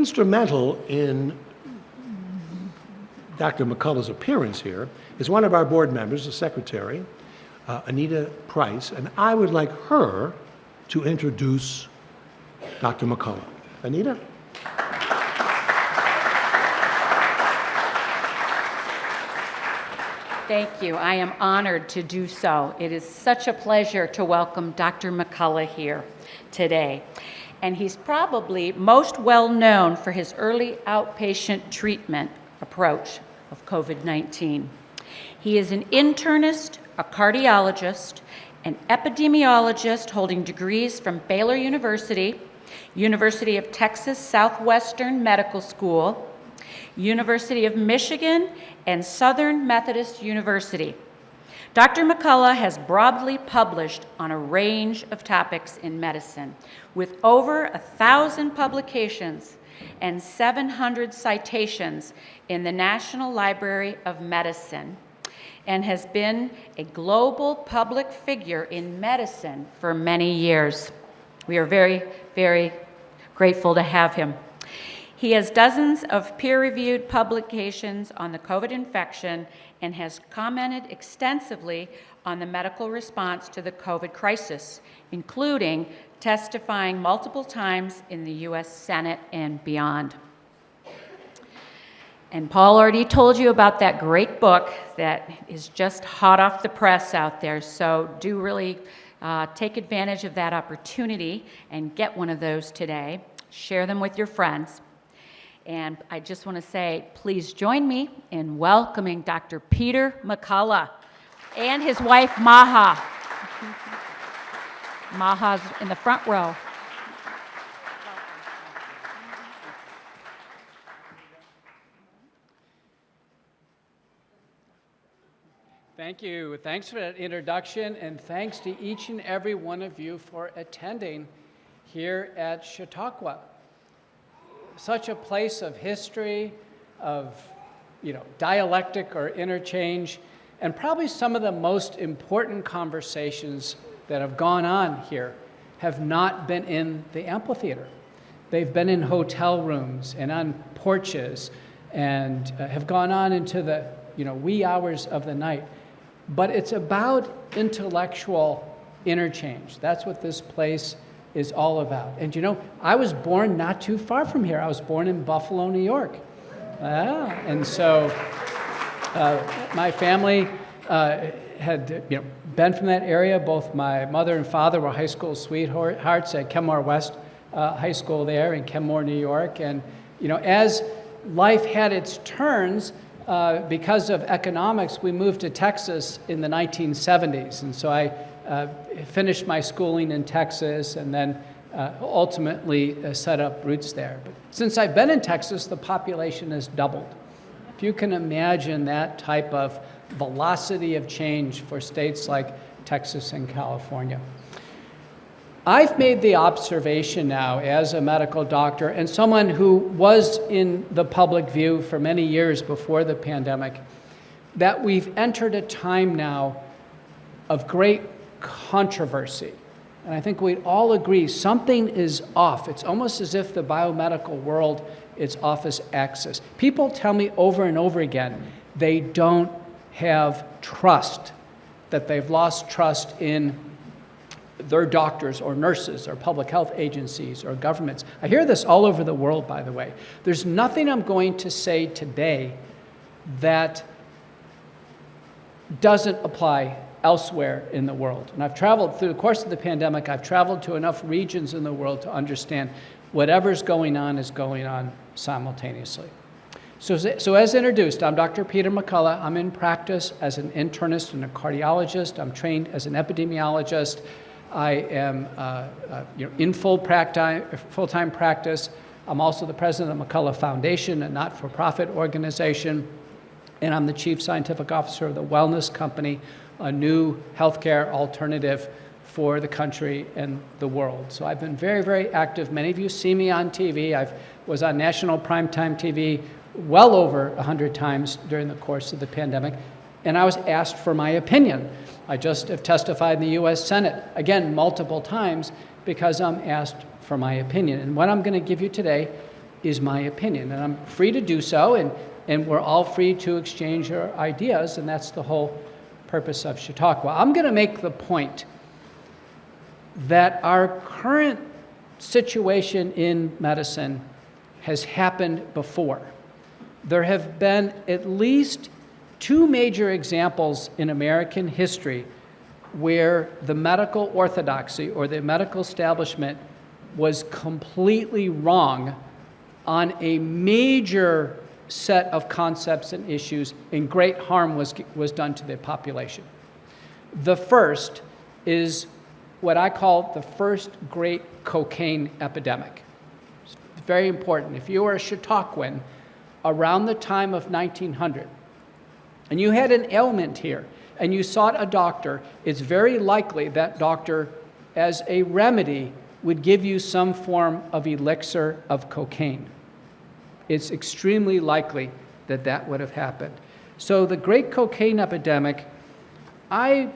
Instrumental in Dr. McCullough's appearance here is one of our board members, the secretary, Anita Price, and I would like her to introduce Dr. McCullough. Anita? Thank you. I am honored to do so. It is such a pleasure to welcome Dr. McCullough here today. And he's probably most well known for his early outpatient treatment approach of COVID-19. He is an internist, a cardiologist, an epidemiologist holding degrees from Baylor University, University of Texas Southwestern Medical School, University of Michigan, and Southern Methodist University. Dr. McCullough has broadly published on a range of topics in medicine, with over 1,000 publications and 700 citations in the National Library of Medicine, and has been a global public figure in medicine for many years. We are very, very grateful to have him. He has dozens of peer-reviewed publications on the COVID infection and has commented extensively on the medical response to the COVID crisis, including testifying multiple times in the U.S. Senate and beyond. And Paul already told you about that great book that is just hot off the press out there, so do really take advantage of that opportunity and get one of those today. Share them with your friends. And I just want to say, please join me in welcoming Dr. Peter McCullough and his wife, Maha. Maha's in the front row. Thank you. Thanks for that introduction, and thanks to each and every one of you for attending here at Chautauqua. Such a place of history, of dialectic or interchange, and probably some of the most important conversations that have gone on here have not been in the amphitheater. They've been in hotel rooms and on porches and have gone on into the wee hours of the night. But it's about intellectual interchange. That's what this place is all about. And I was born not too far from here. I was born in Buffalo, New York. And so my family had been from that area. Both my mother and father were high school sweethearts at Kenmore West High School there in Kenmore, New York. And as life had its turns, because of economics, we moved to Texas in the 1970s. And so I finished my schooling in Texas and then ultimately set up roots there. But since I've been in Texas, the population has doubled. If you can imagine that type of velocity of change for states like Texas and California. I've made the observation now as a medical doctor and someone who was in the public view for many years before the pandemic, that we've entered a time now of great controversy. And I think we'd all agree something is off. It's almost as if the biomedical world is off its axis. People tell me over and over again they don't have trust, that they've lost trust in their doctors or nurses or public health agencies or governments. I hear this all over the world, by the way. There's nothing I'm going to say today that doesn't apply elsewhere in the world. And I've traveled through the course of the pandemic, I've traveled to enough regions in the world to understand whatever's going on is going on simultaneously. So as introduced, I'm Dr. Peter McCullough. I'm in practice as an internist and a cardiologist. I'm trained as an epidemiologist. I am in full-time practice. I'm also the president of McCullough Foundation, a not-for-profit organization, and I'm the chief scientific officer of the Wellness Company, a new healthcare alternative for the country and the world. So I've been very, very active. Many of you see me on TV. I was on national primetime TV well over 100 times during the course of the pandemic, and I was asked for my opinion. I just have testified in the U.S. Senate, again, multiple times, because I'm asked for my opinion. And what I'm going to give you today is my opinion, and I'm free to do so, and we're all free to exchange our ideas, and that's the whole purpose of Chautauqua. I'm going to make the point that our current situation in medicine has happened before. There have been at least 2 major examples in American history where the medical orthodoxy or the medical establishment was completely wrong on a major set of concepts and issues, and great harm was done to the population. The first is what I call the first great cocaine epidemic. It's very important. If you were a Chautauquan around the time of 1900, and you had an ailment here, and you sought a doctor, it's very likely that doctor, as a remedy, would give you some form of elixir of cocaine. It's extremely likely that that would have happened. So the great cocaine epidemic, I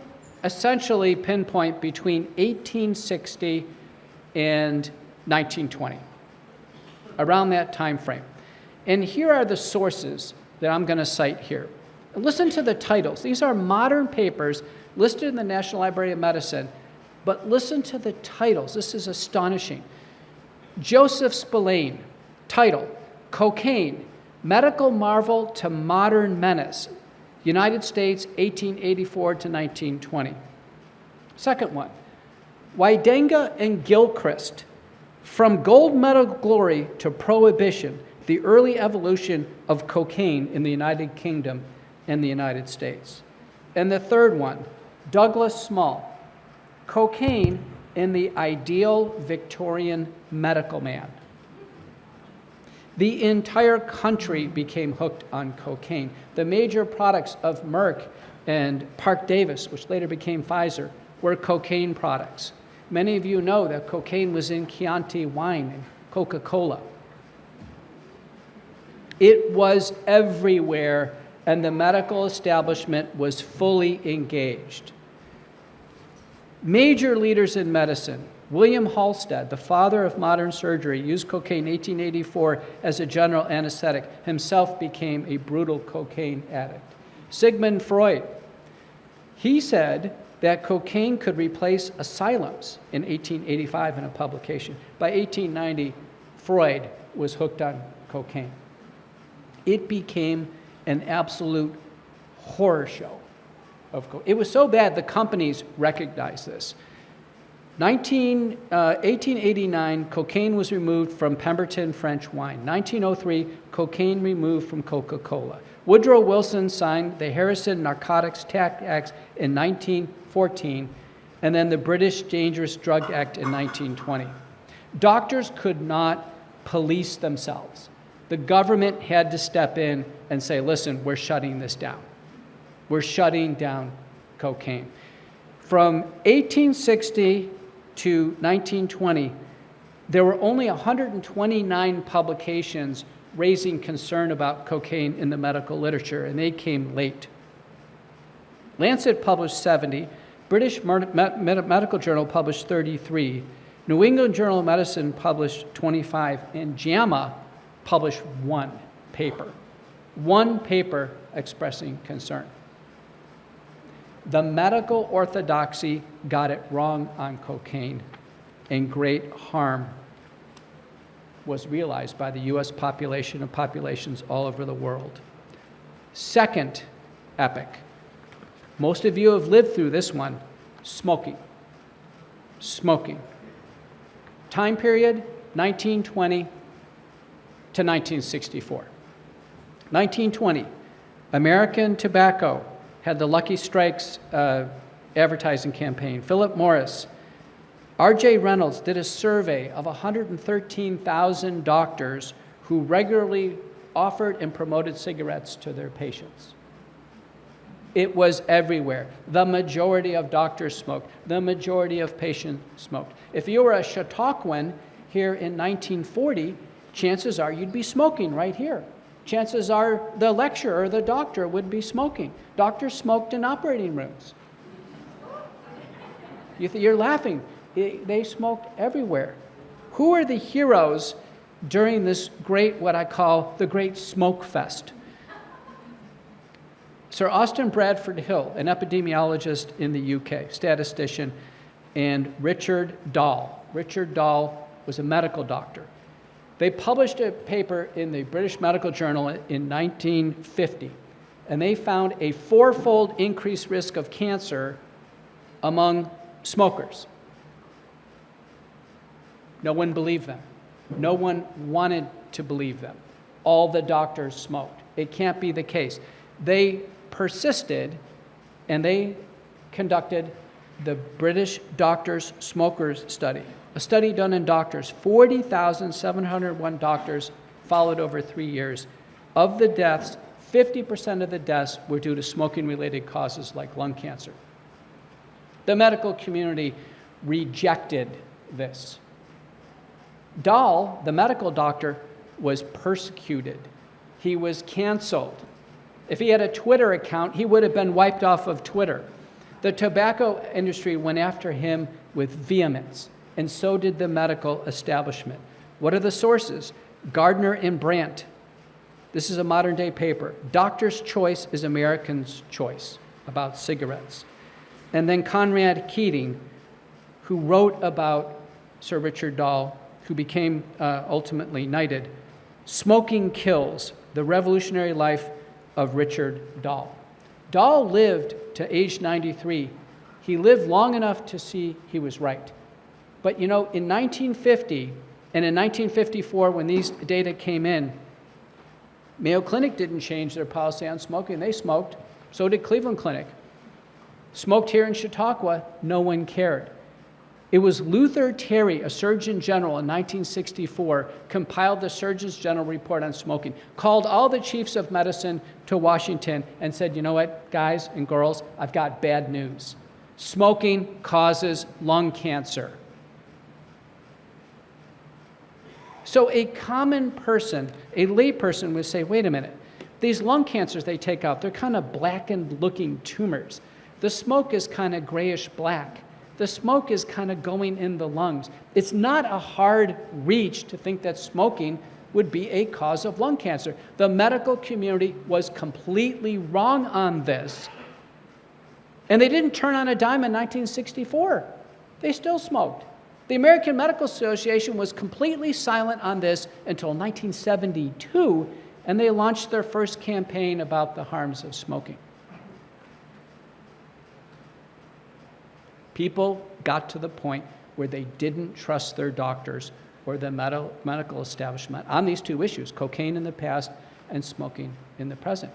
essentially pinpoint between 1860 and 1920, around that time frame. And here are the sources that I'm going to cite here. Listen to the titles. These are modern papers listed in the National Library of Medicine, but listen to the titles. This is astonishing. Joseph Spillane, title, Cocaine, Medical Marvel to Modern Menace, United States, 1884 to 1920. Second one, Wydenga and Gilchrist, From Gold Medal Glory to Prohibition, the Early Evolution of Cocaine in the United Kingdom and the United States. And the third one, Douglas Small, Cocaine in the Ideal Victorian Medical Man. The entire country became hooked on cocaine. The major products of Merck and Park Davis, which later became Pfizer, were cocaine products. Many of you know that cocaine was in Chianti wine and Coca-Cola. It was everywhere, and the medical establishment was fully engaged. Major leaders in medicine, William Halsted, the father of modern surgery, used cocaine in 1884 as a general anesthetic, himself became a brutal cocaine addict. Sigmund Freud, he said that cocaine could replace asylums in 1885 in a publication. By 1890, Freud was hooked on cocaine. It became an absolute horror show of cocaine. It was so bad the companies recognized this. 1889, cocaine was removed from Pemberton French wine. 1903, cocaine removed from Coca-Cola. Woodrow Wilson signed the Harrison Narcotics Tax Act in 1914, and then the British Dangerous Drug Act in 1920. Doctors could not police themselves. The government had to step in and say, listen, we're shutting this down. We're shutting down cocaine. From 1860 to 1920, there were only 129 publications raising concern about cocaine in the medical literature, and they came late. Lancet published 70, British Medical Journal published 33, New England Journal of Medicine published 25, and JAMA published one paper expressing concern. The medical orthodoxy got it wrong on cocaine, and great harm was realized by the U.S. population and populations all over the world. Second epic. Most of you have lived through this one, smoking. Smoking. Time period, 1920 to 1964. 1920, American Tobacco had the Lucky Strikes advertising campaign. Philip Morris, R.J. Reynolds did a survey of 113,000 doctors who regularly offered and promoted cigarettes to their patients. It was everywhere. The majority of doctors smoked. The majority of patients smoked. If you were a Chautauquan here in 1940, chances are you'd be smoking right here. Chances are the lecturer or the doctor would be smoking. Doctors smoked in operating rooms. You're laughing. They smoked everywhere. Who are the heroes during this great, what I call the Great Smoke Fest. Sir Austin Bradford Hill, an epidemiologist in the UK, statistician, and Richard Dahl. Richard Dahl was a medical doctor. They published a paper in the British Medical Journal in 1950, and they found a 4-fold increased risk of cancer among smokers. No one believed them. No one wanted to believe them. All the doctors smoked. It can't be the case. They persisted, and they conducted the British Doctors Smokers Study, a study done in doctors. 40,701 doctors followed over 3 years. Of the deaths, 50% of the deaths were due to smoking-related causes like lung cancer. The medical community rejected this. Dahl, the medical doctor, was persecuted. He was canceled. If he had a Twitter account, he would have been wiped off of Twitter. The tobacco industry went after him with vehemence, and so did the medical establishment. What are the sources? Gardner and Brandt. This is a modern-day paper. Doctor's Choice is American's Choice, about cigarettes. And then Conrad Keating, who wrote about Sir Richard Dahl, who became ultimately knighted, Smoking Kills, the Revolutionary Life of Richard Dahl. Dahl lived to age 93. He lived long enough to see he was right. But you know, in 1950 and in 1954, when these data came in, Mayo Clinic didn't change their policy on smoking. They smoked. So did Cleveland Clinic. Smoked here in Chautauqua, no one cared. It was Luther Terry, a Surgeon General in 1964, compiled the Surgeon General report on smoking, called all the chiefs of medicine to Washington and said, you know what, guys and girls, I've got bad news. Smoking causes lung cancer. So a common person, a lay person would say, wait a minute, these lung cancers they take out, they're kind of blackened looking tumors. The smoke is kind of grayish black. The smoke is kind of going in the lungs. It's not a hard reach to think that smoking would be a cause of lung cancer. The medical community was completely wrong on this. And they didn't turn on a dime in 1964. They still smoked. The American Medical Association was completely silent on this until 1972, and they launched their first campaign about the harms of smoking. People got to the point where they didn't trust their doctors or the medical establishment on these two issues, cocaine in the past and smoking in the present.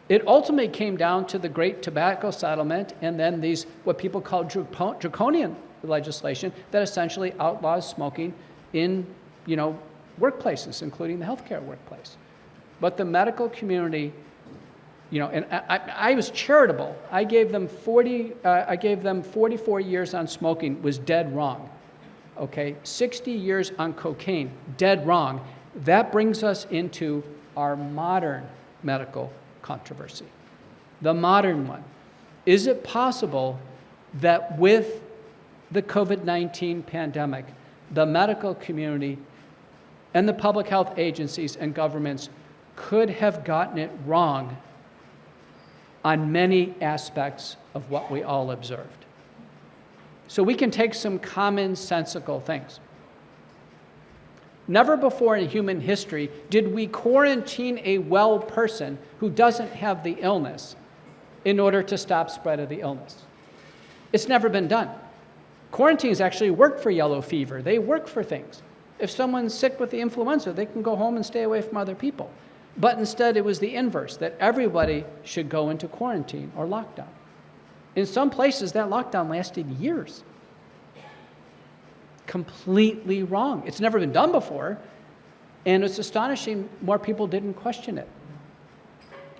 It ultimately came down to the Great Tobacco Settlement and then these, what people call draconian legislation that essentially outlaws smoking in, workplaces, including the healthcare workplace. But the medical community, and I was charitable. I gave them 44 years on smoking, was dead wrong. Okay, 60 years on cocaine, dead wrong. That brings us into our modern medical controversy. The modern one. Is it possible that with the COVID-19 pandemic, the medical community and the public health agencies and governments could have gotten it wrong on many aspects of what we all observed? So we can take some commonsensical things. Never before in human history did we quarantine a well person who doesn't have the illness in order to stop spread of the illness. It's never been done. Quarantines actually work for yellow fever. They work for things. If someone's sick with the influenza, they can go home and stay away from other people. But instead, it was the inverse, that everybody should go into quarantine or lockdown. In some places, that lockdown lasted years. Completely wrong. It's never been done before, and it's astonishing more people didn't question it.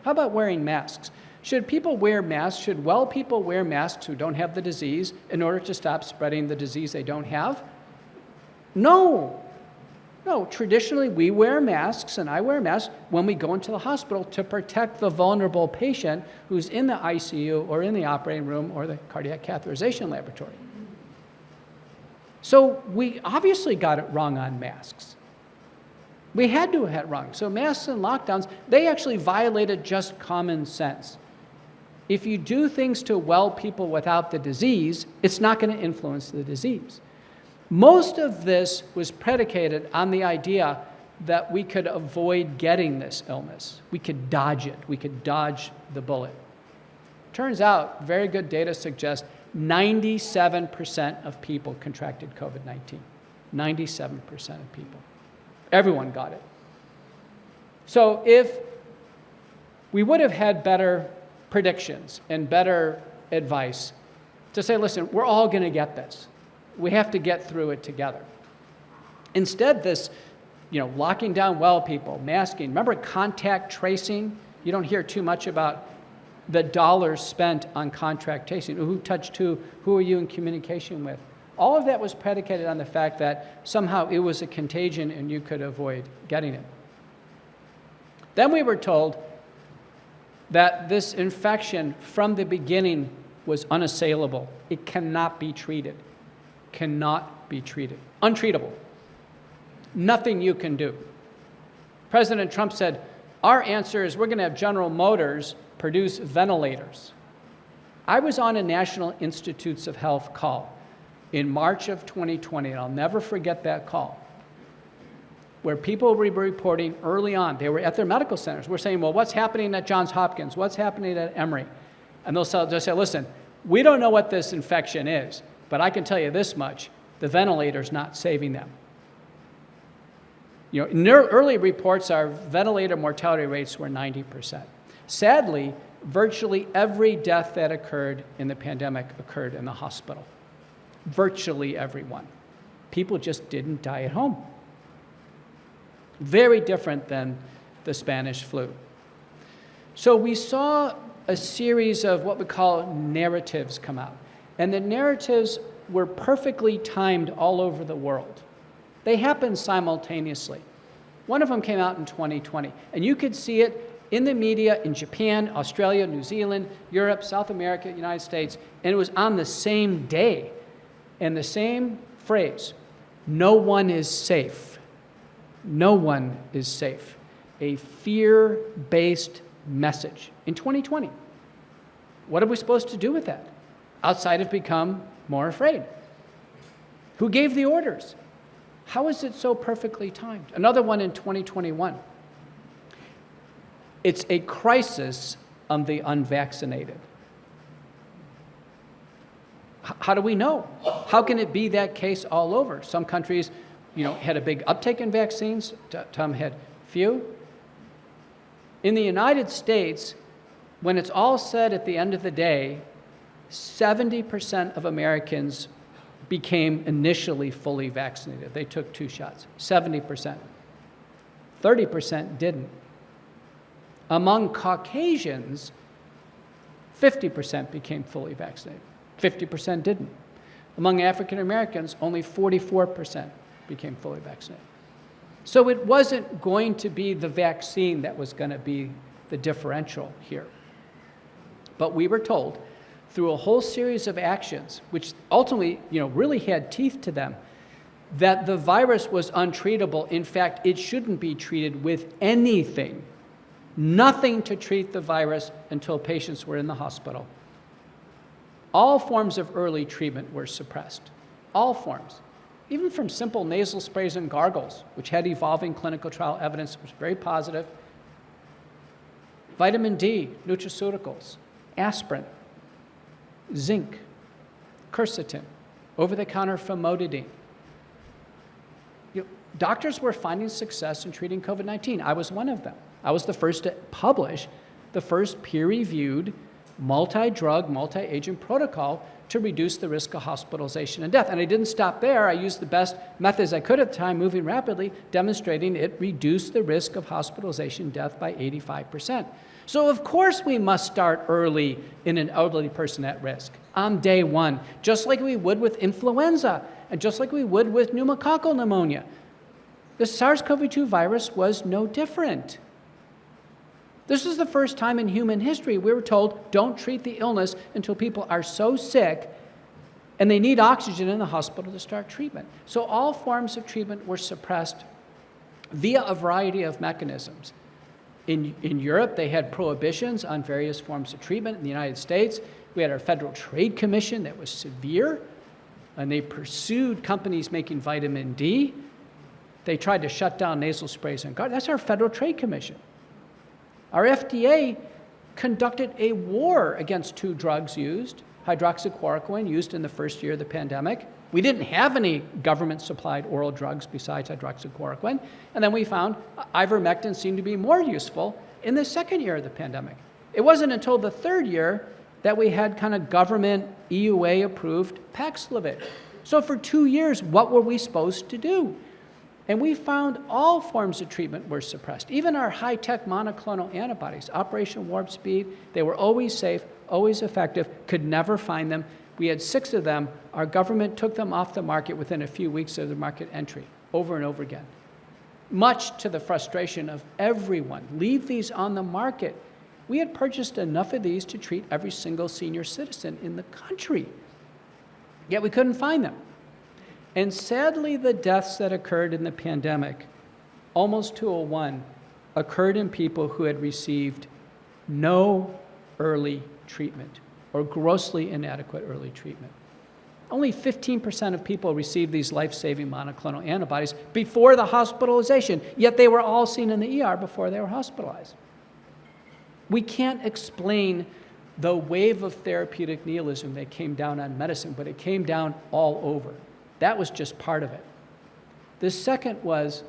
How about wearing masks? Should people wear masks? Should well people wear masks who don't have the disease in order to stop spreading the disease they don't have? No. No, traditionally we wear masks, and I wear masks when we go into the hospital to protect the vulnerable patient who's in the ICU or in the operating room or the cardiac catheterization laboratory. So we obviously got it wrong on masks. We had to have had wrong. So masks and lockdowns, they actually violated just common sense. If you do things to well people without the disease, it's not going to influence the disease. Most of this was predicated on the idea that we could avoid getting this illness. We could dodge it. We could dodge the bullet. Turns out, very good data suggests 97% of people contracted COVID-19. 97% of people. Everyone got it. So if we would have had better predictions and better advice to say, listen, we're all going to get this. We have to get through it together. Instead, this, locking down well people, masking. Remember contact tracing? You don't hear too much about the dollars spent on contact tracing. Who touched who? Who are you in communication with? All of that was predicated on the fact that somehow it was a contagion and you could avoid getting it. Then we were told that this infection from the beginning was unassailable. It cannot be treated. Cannot be treated. Untreatable. Nothing you can do. President Trump said, our answer is we're going to have General Motors produce ventilators. I was on a National Institutes of Health call in March of 2020, and I'll never forget that call, where people were reporting early on, they were at their medical centers, we're saying, well, what's happening at Johns Hopkins? What's happening at Emory? And they'll say, listen, we don't know what this infection is, but I can tell you this much, the ventilator's not saving them. Early reports, our ventilator mortality rates were 90%. Sadly, virtually every death that occurred in the pandemic occurred in the hospital. Virtually everyone. People just didn't die at home. Very different than the Spanish flu. So we saw a series of what we call narratives come out. And the narratives were perfectly timed all over the world. They happened simultaneously. One of them came out in 2020, and you could see it in the media in Japan, Australia, New Zealand, Europe, South America, United States, and it was on the same day. And the same phrase, no one is safe. No one is safe. A fear-based message in 2020. What are we supposed to do with that? Outside of become more afraid. Who gave the orders? How is it so perfectly timed? Another one in 2021. It's a crisis on the unvaccinated. How do we know? How can it be that case all over? Some countries, had a big uptake in vaccines. Some had few. In the United States, when it's all said at the end of the day, 70% of Americans became initially fully vaccinated. They took 2 shots. 70%. 30% didn't. Among Caucasians, 50% became fully vaccinated. 50% didn't. Among African Americans, only 44% became fully vaccinated. So it wasn't going to be the vaccine that was going to be the differential here. But we were told through a whole series of actions, which ultimately, really had teeth to them, that the virus was untreatable. In fact, it shouldn't be treated with anything. Nothing to treat the virus until patients were in the hospital. All forms of early treatment were suppressed. All forms. Even from simple nasal sprays and gargles, which had evolving clinical trial evidence, was very positive. Vitamin D, nutraceuticals, aspirin, zinc, quercetin, over-the-counter famotidine. Doctors were finding success in treating COVID-19. I was one of them. I was the first to publish the first peer-reviewed multi-drug, multi-agent protocol to reduce the risk of hospitalization and death. And I didn't stop there. I used the best methods I could at the time, moving rapidly, demonstrating it reduced the risk of hospitalization and death by 85%. So of course we must start early in an elderly person at risk, on day one, just like we would with influenza, and just like we would with pneumococcal pneumonia. The SARS-CoV-2 virus was no different. This is the first time in human history we were told, don't treat the illness until people are so sick and they need oxygen in the hospital to start treatment. So all forms of treatment were suppressed via a variety of mechanisms. In Europe, they had prohibitions on various forms of treatment. In the United States, we had our Federal Trade Commission that was severe, and they pursued companies making vitamin D. They tried to shut down nasal sprays and guards. That's our Federal Trade Commission. Our FDA conducted a war against two drugs used, hydroxychloroquine, used in the first year of the pandemic. We didn't have any government-supplied oral drugs besides hydroxychloroquine. And then we found ivermectin seemed to be more useful in the second year of the pandemic. It wasn't until the third year that we had kind of government EUA-approved Paxlovid. So for 2 years, what were we supposed to do? And we found all forms of treatment were suppressed. Even our high-tech monoclonal antibodies, Operation Warp Speed, they were always safe, always effective, could never find them. We had 6 of them. Our government took them off the market within a few weeks of the market entry, over and over again. Much to the frustration of everyone. Leave these on the market. We had purchased enough of these to treat every single senior citizen in the country. Yet we couldn't find them. And sadly, the deaths that occurred in the pandemic, almost 201, occurred in people who had received no early treatment or grossly inadequate early treatment. Only 15% of people received these life-saving monoclonal antibodies before the hospitalization, yet they were all seen in the ER before they were hospitalized. We can't explain the wave of therapeutic nihilism that came down on medicine, but it came down all over. That was just part of it. The second was,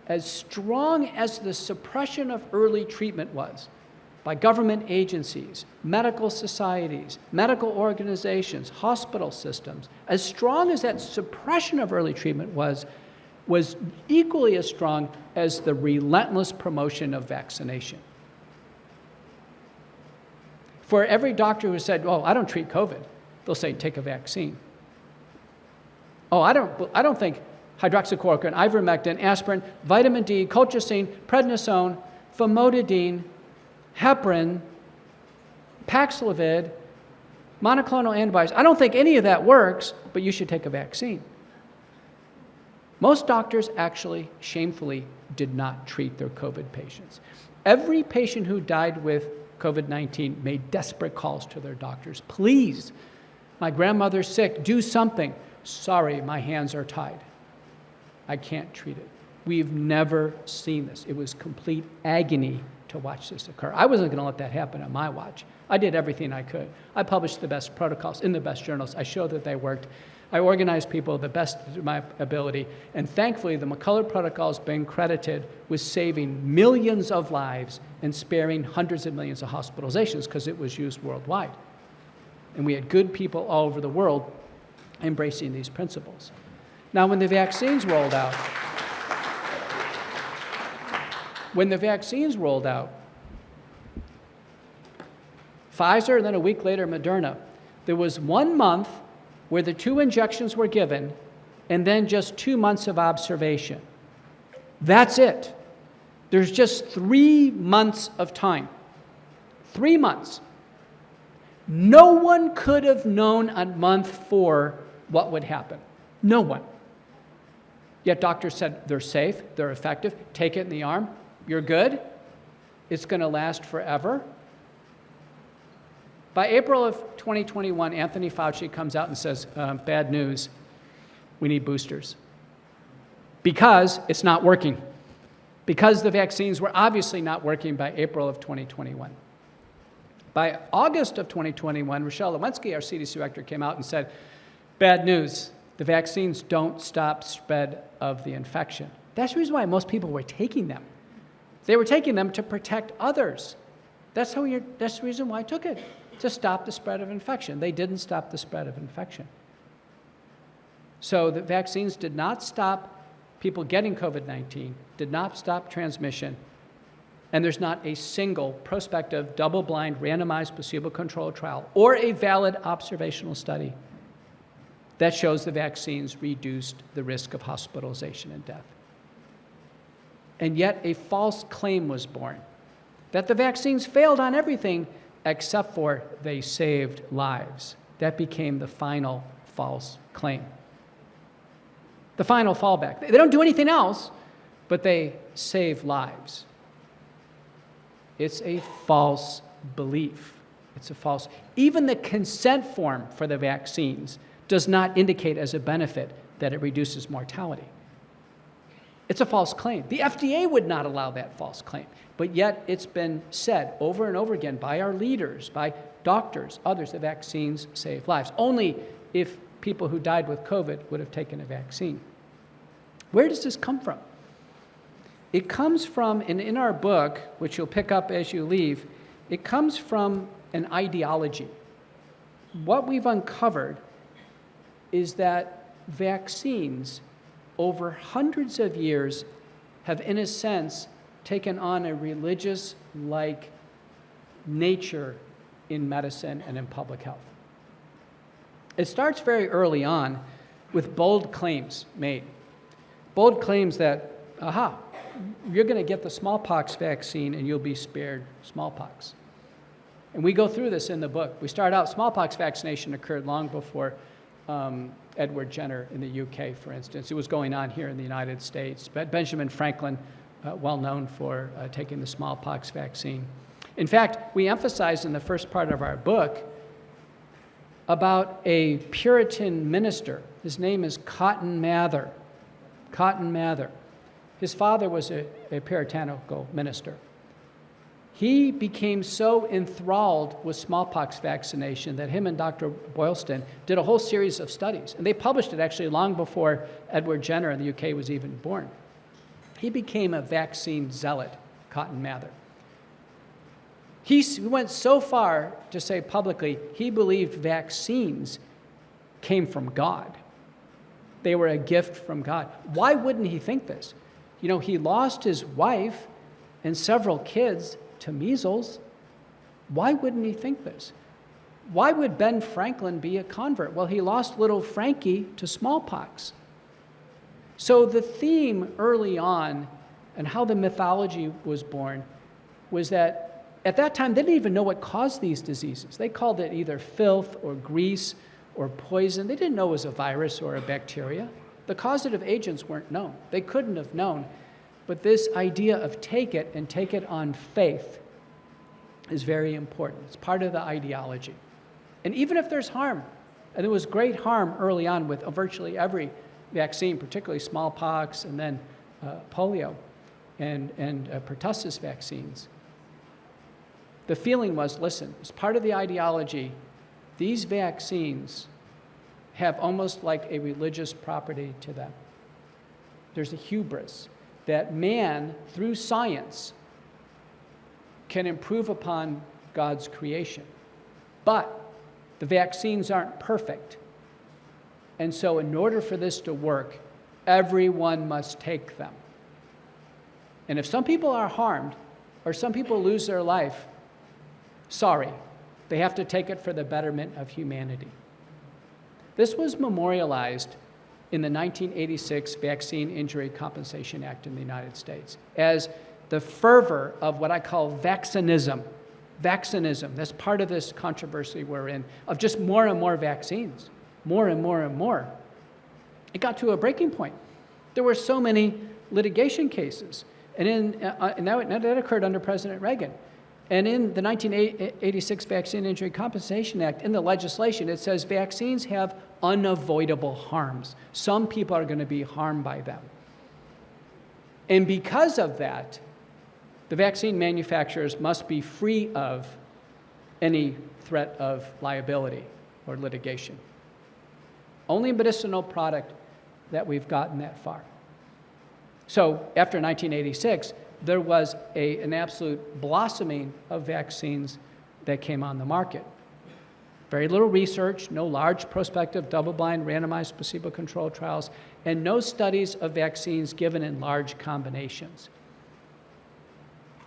as strong as the suppression of early treatment was by government agencies, medical societies, medical organizations, hospital systems, as strong as that suppression of early treatment was equally as strong as the relentless promotion of vaccination. For every doctor who said, "Oh, I don't treat COVID," they'll say, "Take a vaccine." "Oh, I don't think hydroxychloroquine, ivermectin, aspirin, vitamin D, colchicine, prednisone, famotidine, heparin, Paxlovid, monoclonal antibodies, I don't think any of that works, but you should take a vaccine." Most doctors actually, shamefully, did not treat their COVID patients. Every patient who died with COVID-19 made desperate calls to their doctors. "Please, my grandmother's sick, do something." "Sorry, my hands are tied. I can't treat it." We've never seen this. It was complete agony to watch this occur. I wasn't going to let that happen on my watch. I did everything I could. I published the best protocols in the best journals. I showed that they worked. I organized people the best of my ability, and thankfully the McCullough protocol has been credited with saving millions of lives and sparing hundreds of millions of hospitalizations because it was used worldwide. And we had good people all over the world embracing these principles. Now, when the vaccines rolled out, Pfizer, and then a week later, Moderna, there was 1 month where the 2 injections were given, and then just 2 months of observation. That's it. There's just 3 months of time. 3 months. No one could have known on month 4 what would happen. No one. Yet doctors said they're safe, they're effective, take it in the arm, you're good, it's going to last forever. By April of 2021, Anthony Fauci comes out and says, bad news, we need boosters. Because it's not working. Because the vaccines were obviously not working by April of 2021. By August of 2021, Rochelle Lewinsky, our CDC director, came out and said, bad news, the vaccines don't stop spread of the infection. That's the reason why most people were taking them. They were taking them to protect others. That's the reason why I took it, to stop the spread of infection. They didn't stop the spread of infection. So the vaccines did not stop people getting COVID-19, did not stop transmission, and there's not a single prospective, double-blind, randomized, placebo-controlled trial or a valid observational study that shows the vaccines reduced the risk of hospitalization and death. And yet a false claim was born that the vaccines failed on everything except for they saved lives. That became the final false claim. The final fallback. They don't do anything else, but they save lives. It's a false belief. It's a false. Even the consent form for the vaccines does not indicate as a benefit that it reduces mortality. It's a false claim. The FDA would not allow that false claim, but yet it's been said over and over again by our leaders, by doctors, others, that vaccines save lives. Only if people who died with COVID would have taken a vaccine. Where does this come from? It comes from, and in our book, which you'll pick up as you leave, it comes from an ideology. What we've uncovered is that vaccines over hundreds of years have, in a sense, taken on a religious-like nature in medicine and in public health. It starts very early on with bold claims made. Bold claims that, you're going to get the smallpox vaccine and you'll be spared smallpox. And we go through this in the book. We start out, smallpox vaccination occurred long before Edward Jenner in the UK, for instance. It was going on here in the United States. But Benjamin Franklin, well known for taking the smallpox vaccine. In fact, we emphasize in the first part of our book about a Puritan minister. His name is Cotton Mather. Cotton Mather. His father was a puritanical minister. He became so enthralled with smallpox vaccination that him and Dr. Boylston did a whole series of studies. And they published it actually long before Edward Jenner in the UK was even born. He became a vaccine zealot, Cotton Mather. He went so far to say publicly he believed vaccines came from God. They were a gift from God. Why wouldn't he think this? You know, he lost his wife and several kids to measles. Why wouldn't he think this? Why would Ben Franklin be a convert? Well, he lost little Frankie to smallpox. So the theme early on and how the mythology was born was that at that time they didn't even know what caused these diseases. They called it either filth or grease or poison. They didn't know it was a virus or a bacteria. The causative agents weren't known. They couldn't have known. But this idea of take it and take it on faith is very important. It's part of the ideology. And even if there's harm, and there was great harm early on with virtually every vaccine, particularly smallpox and then polio and pertussis vaccines, the feeling was, listen, as part of the ideology, these vaccines have almost like a religious property to them. There's a hubris that man, through science, can improve upon God's creation. But the vaccines aren't perfect. And so in order for this to work, everyone must take them. And if some people are harmed or some people lose their life, sorry, they have to take it for the betterment of humanity. This was memorialized in the 1986 Vaccine Injury Compensation Act in the United States as the fervor of what I call vaccinism. Vaccinism, that's part of this controversy we're in, of just more and more vaccines, more and more and more. It got to a breaking point. There were so many litigation cases, and that occurred under President Reagan. And in the 1986 Vaccine Injury Compensation Act, in the legislation, it says vaccines have unavoidable harms. Some people are going to be harmed by them. And because of that, the vaccine manufacturers must be free of any threat of liability or litigation. Only medicinal product that we've gotten that far. So after 1986, there was an absolute blossoming of vaccines that came on the market. Very little research, no large prospective, double-blind, randomized, placebo-controlled trials, and no studies of vaccines given in large combinations.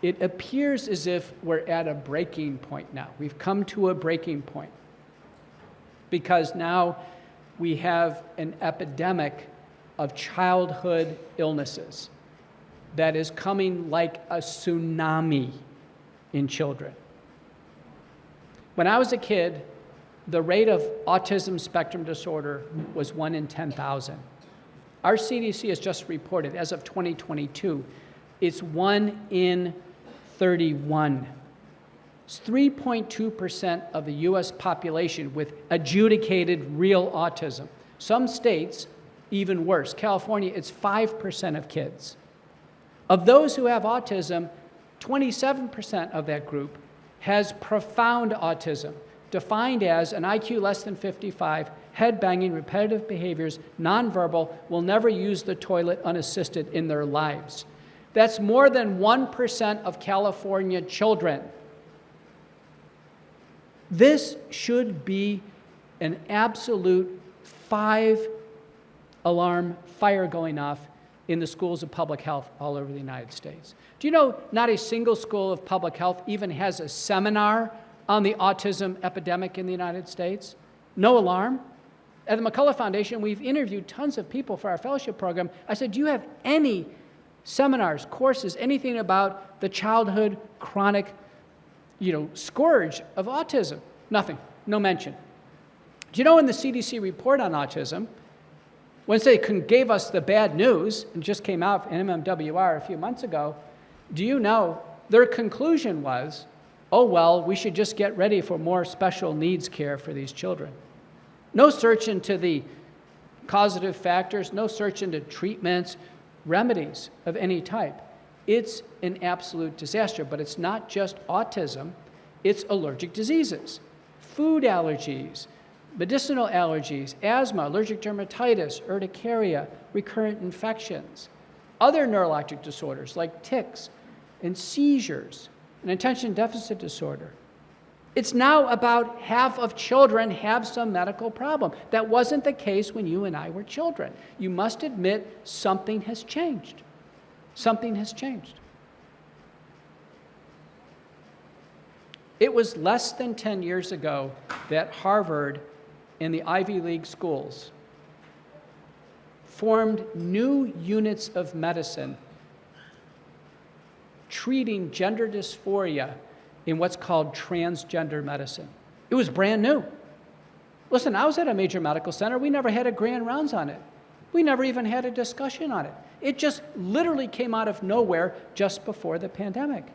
It appears as if we're at a breaking point now. We've come to a breaking point because now we have an epidemic of childhood illnesses that is coming like a tsunami in children. When I was a kid, the rate of autism spectrum disorder was 1 in 10,000. Our CDC has just reported, as of 2022, it's 1 in 31. It's 3.2% of the US population with adjudicated real autism. Some states, even worse. California, it's 5% of kids. Of those who have autism, 27% of that group has profound autism, defined as an IQ less than 55, head banging, repetitive behaviors, nonverbal, will never use the toilet unassisted in their lives. That's more than 1% of California children. This should be an absolute 5-alarm fire going off in the schools of public health all over the United States. Do you know not a single school of public health even has a seminar on the autism epidemic in the United States? No alarm. At the McCullough Foundation, we've interviewed tons of people for our fellowship program. I said, do you have any seminars, courses, anything about the childhood chronic scourge of autism? Nothing, no mention. Do you know in the CDC report on autism, once they gave us the bad news, and just came out in MMWR a few months ago, do you know their conclusion was, oh well, we should just get ready for more special needs care for these children. No search into the causative factors, no search into treatments, remedies of any type. It's an absolute disaster, but it's not just autism, it's allergic diseases, food allergies, medicinal allergies, asthma, allergic dermatitis, urticaria, recurrent infections, other neurologic disorders like tics and seizures and attention deficit disorder. It's now about half of children have some medical problem. That wasn't the case when you and I were children. You must admit something has changed. Something has changed. It was less than 10 years ago that Harvard and the Ivy League schools formed new units of medicine treating gender dysphoria in what's called transgender medicine. It was brand new. Listen, I was at a major medical center. We never had a grand rounds on it. We never even had a discussion on it. It just literally came out of nowhere just before the pandemic.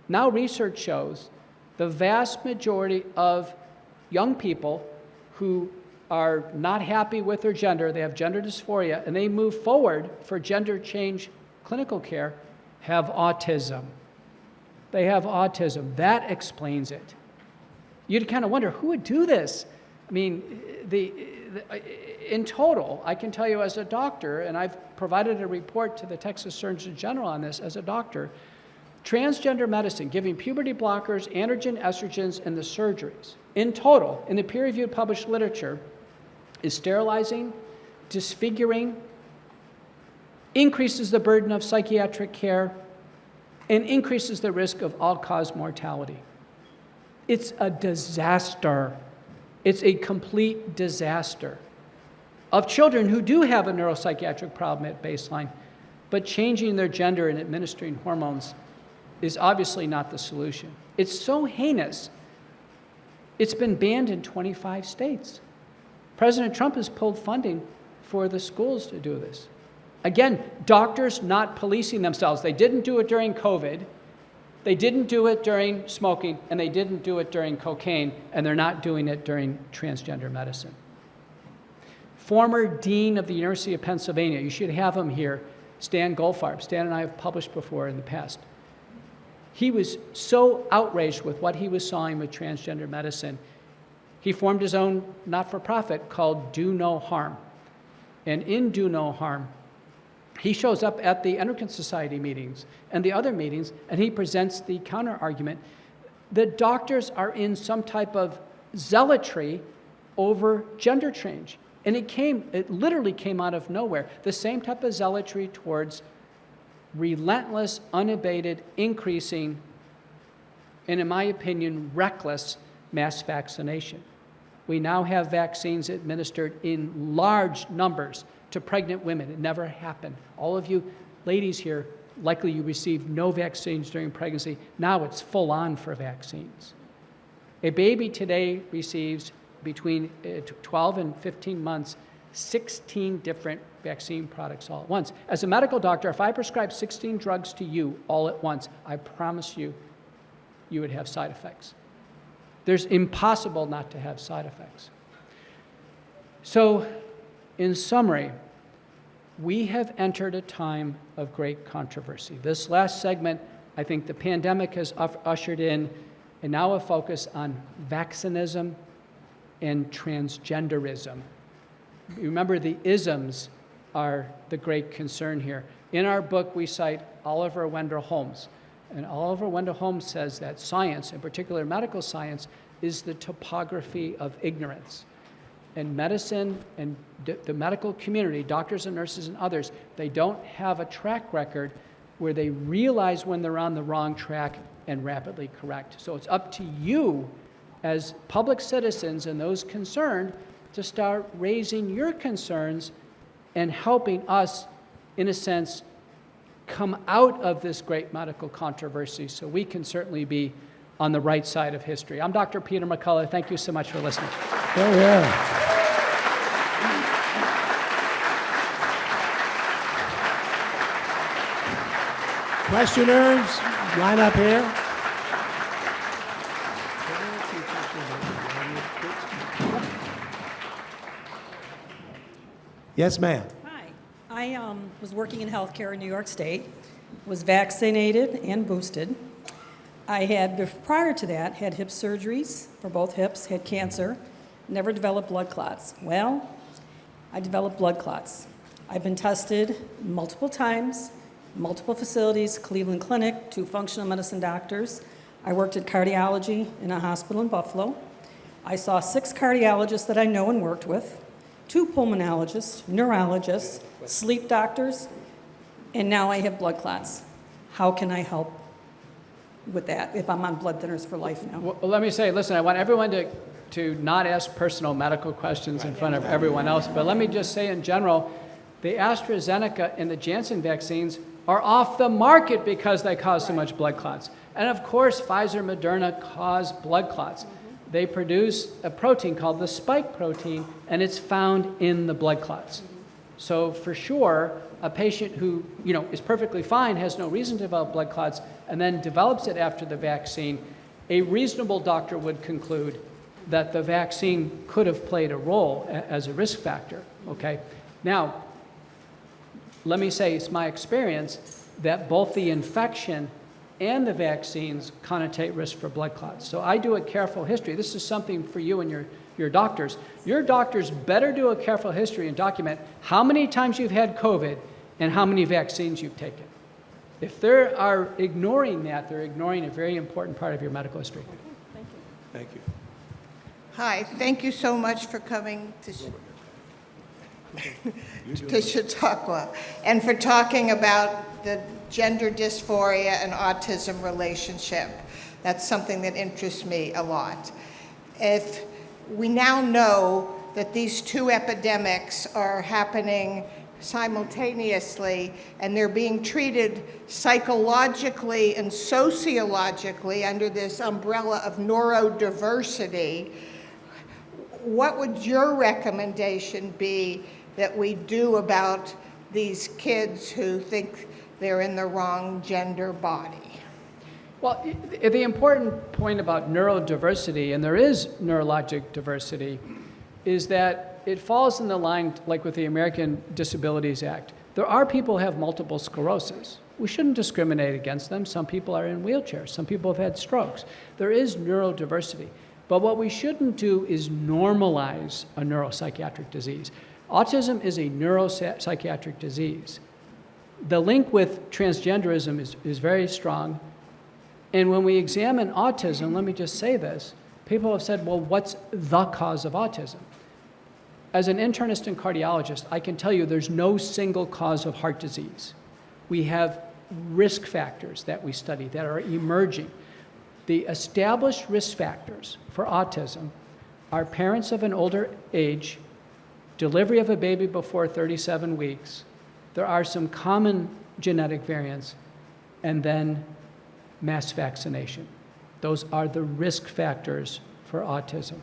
Now research shows the vast majority of young people who are not happy with their gender, they have gender dysphoria, and they move forward for gender change clinical care, have autism. They have autism. That explains it. You'd kind of wonder, who would do this? I mean, in total, I can tell you as a doctor, and I've provided a report to the Texas Surgeon General on this as a doctor, transgender medicine, giving puberty blockers, androgen estrogens, and the surgeries, in total, in the peer-reviewed published literature, is sterilizing, disfiguring, increases the burden of psychiatric care, and increases the risk of all-cause mortality. It's a disaster. It's a complete disaster of children who do have a neuropsychiatric problem at baseline, but changing their gender and administering hormones is obviously not the solution. It's so heinous, it's been banned in 25 states. President Trump has pulled funding for the schools to do this. Again, doctors not policing themselves. They didn't do it during COVID, they didn't do it during smoking, and they didn't do it during cocaine, and they're not doing it during transgender medicine. Former Dean of the University of Pennsylvania, you should have him here, Stan Goldfarb. Stan and I have published before in the past. He was so outraged with what he was seeing with transgender medicine, he formed his own not-for-profit called Do No Harm. And in Do No Harm, he shows up at the Endocrine Society meetings and the other meetings, and he presents the counter-argument that doctors are in some type of zealotry over gender change. And it literally came out of nowhere. The same type of zealotry towards relentless, unabated, increasing, and in my opinion, reckless mass vaccination. We now have vaccines administered in large numbers to pregnant women. It never happened. All of you ladies here, likely you received no vaccines during pregnancy. Now it's full on for vaccines. A baby today receives between 12 and 15 months 16 different vaccine products all at once. As a medical doctor, if I prescribe 16 drugs to you all at once, I promise you, you would have side effects. There's impossible not to have side effects. So, in summary, we have entered a time of great controversy. This last segment, I think the pandemic has ushered in, and now a focus on vaccinism and transgenderism. Remember, the isms are the great concern here. In our book, we cite Oliver Wendell Holmes. And Oliver Wendell Holmes says that science, in particular medical science, is the topography of ignorance. And medicine and the medical community, doctors and nurses and others, they don't have a track record where they realize when they're on the wrong track and rapidly correct. So it's up to you as public citizens and those concerned to start raising your concerns and helping us, in a sense, come out of this great medical controversy so we can certainly be on the right side of history. I'm Dr. Peter McCullough. Thank you so much for listening. Oh, yeah. Questioners, line up here. Yes, ma'am. Hi. I was working in healthcare in New York State, was vaccinated and boosted. I had, prior to that, had hip surgeries for both hips, had cancer, never developed blood clots. Well, I developed blood clots. I've been tested multiple times, multiple facilities, Cleveland Clinic, 2 functional medicine doctors. I worked at cardiology in a hospital in Buffalo. I saw 6 cardiologists that I know and worked with, 2 pulmonologists, neurologists, sleep doctors, and now I have blood clots. How can I help with that if I'm on blood thinners for life now? Well, let me say, listen, I want everyone to not ask personal medical questions in front of everyone else, but let me just say in general, the AstraZeneca and the Janssen vaccines are off the market because they cause so much blood clots. And of course, Pfizer, Moderna cause blood clots. They produce a protein called the spike protein, and it's found in the blood clots. So for sure, a patient who is perfectly fine, has no reason to develop blood clots, and then develops it after the vaccine, a reasonable doctor would conclude that the vaccine could have played a role as a risk factor, okay? Now, let me say it's my experience that both the infection and the vaccines connotate risk for blood clots. So I do a careful history. This is something for you and your doctors. Your doctors better do a careful history and document how many times you've had COVID and how many vaccines you've taken. If they are ignoring that, they're ignoring a very important part of your medical history. Thank you. Hi, thank you so much for coming to Chautauqua and for talking about the gender dysphoria and autism relationship. That's something that interests me a lot. If we now know that these 2 epidemics are happening simultaneously and they're being treated psychologically and sociologically under this umbrella of neurodiversity, what would your recommendation be that we do about these kids who think they're in the wrong gender body? Well, the important point about neurodiversity, and there is neurologic diversity, is that it falls in the line, like with the American Disabilities Act. There are people who have multiple sclerosis. We shouldn't discriminate against them. Some people are in wheelchairs. Some people have had strokes. There is neurodiversity. But what we shouldn't do is normalize a neuropsychiatric disease. Autism is a neuropsychiatric disease. The link with transgenderism is very strong. And when we examine autism, let me just say this, people have said, well, what's the cause of autism? As an internist and cardiologist, I can tell you there's no single cause of heart disease. We have risk factors that we study that are emerging. The established risk factors for autism are parents of an older age, delivery of a baby before 37 weeks, there are some common genetic variants, and then mass vaccination. Those are the risk factors for autism.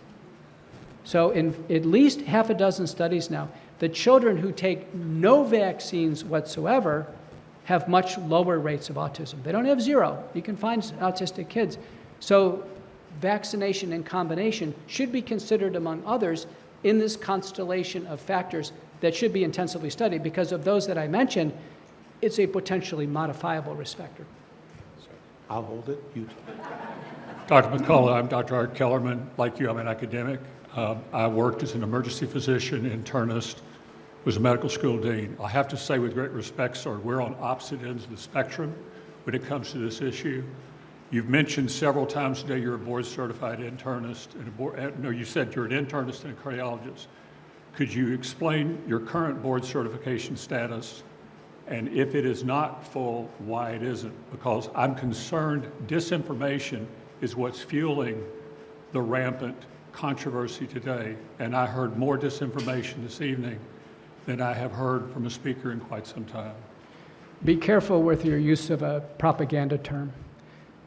So in at least half a dozen studies now, the children who take no vaccines whatsoever have much lower rates of autism. They don't have zero. You can find autistic kids. So vaccination in combination should be considered among others in this constellation of factors that should be intensively studied, because of those that I mentioned, it's a potentially modifiable risk factor. I'll hold it. You talk. Dr. McCullough, I'm Dr. Art Kellerman. Like you, I'm an academic. I worked as an emergency physician, internist, was a medical school dean. I have to say with great respect, sir, we're on opposite ends of the spectrum when it comes to this issue. You've mentioned several times today you're a board-certified internist, and you said you're an internist and a cardiologist. Could you explain your current board certification status, and if it is not full, why it isn't? Because I'm concerned disinformation is what's fueling the rampant controversy today, and I heard more disinformation this evening than I have heard from a speaker in quite some time. Be careful with your use of a propaganda term.